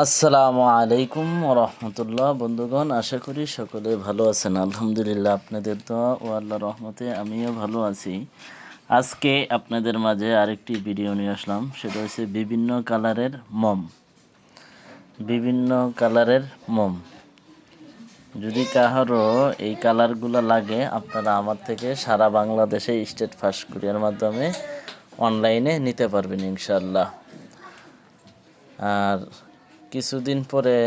আসসালামু আলাইকুম রহমতুল্লাহ। বন্ধুগণ, আশা করি সকলে ভালো আছেন। আলহামদুলিল্লাহ, আপনাদের দোয়া ও আল্লাহর রহমতে আমিও ভালো আছি। আজকে আপনাদের মাঝে আরেকটি ভিডিও নিয়ে আসলাম। সেটা হচ্ছে বিভিন্ন কালারের মোম। যদি কাহারও এই কালারগুলো লাগে, আপনারা আমার থেকে সারা বাংলাদেশে স্টেট ফাস্ট কুরিয়ার মাধ্যমে অনলাইনে নিতে পারবেন ইনশাল্লাহ। আর কিছুদিন পরে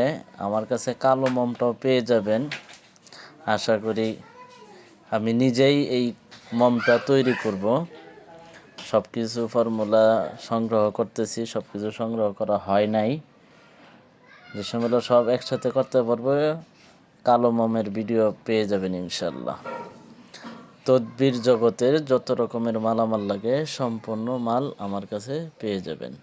আমার কাছে কালো মোমটাও পেয়ে যাবেন। আশা করি আমি নিজেই এই মোমটা তৈরি করব। সব কিছু ফর্মুলা সংগ্রহ করতেছি, সব কিছু সংগ্রহ করা হয় নাই। যে সময়গুলো সব একসাথে করতে পারবো, কালো মোমের ভিডিও পেয়ে যাবেন ইনশাল্লাহ। তদবির জগতের যত রকমের মালামাল লাগে সম্পূর্ণ মাল আমার কাছে পেয়ে যাবেন।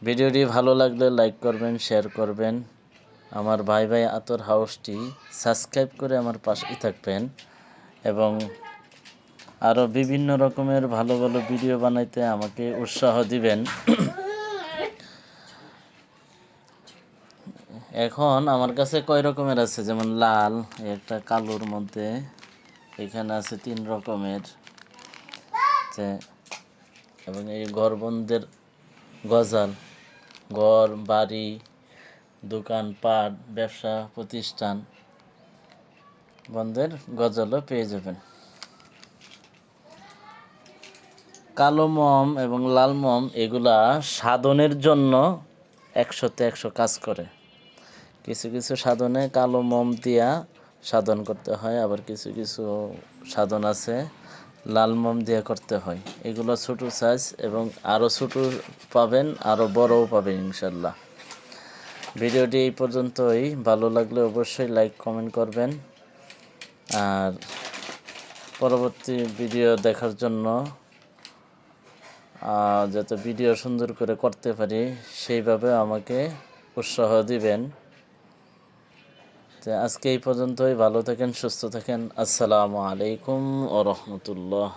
ভিডিওটি ভালো লাগলে লাইক করবেন, শেয়ার করবেন। আমার ভাই আতর হাউসটি সাবস্ক্রাইব করে আমার পাশেই থাকবেন এবং আরও বিভিন্ন রকমের ভালো ভালো ভিডিও বানাইতে আমাকে উৎসাহ দিবেন। এখন আমার কাছে কয় রকমের আছে, যেমন লাল, একটা কালোর মধ্যে, এখানে আছে 3 রকমের, এবং এই ঘরবন্দের গজাল, ঘর বাড়ি, দোকানপাট, ব্যবসা প্রতিষ্ঠান বন্ধের গজালও পেয়ে যাবেন। কালো মোম এবং লাল মোম এগুলা সাধনের জন্য 100তে 100 কাজ করে। কিছু কিছু সাধনে কালো মোম দিয়া সাধন করতে হয়, আবার কিছু কিছু সাধন আছে লাল মোম দিয়ে করতে হয়। এগুলো ছোটো সাইজ এবং আরও ছোটো পাবেন, আরও বড়ও পাবেন ইনশাল্লাহ। ভিডিওটি এই পর্যন্তই। ভালো লাগলে অবশ্যই লাইক কমেন্ট করবেন। আর পরবর্তী ভিডিও দেখার জন্য যাতে ভিডিও সুন্দর করে করতে পারি সেইভাবে আমাকে উৎসাহ দিবেন। আজকে এই পর্যন্তই। ভালো থাকেন, সুস্থ থাকেন। আসসালামু আলাইকুম ওয়া রাহমাতুল্লাহ।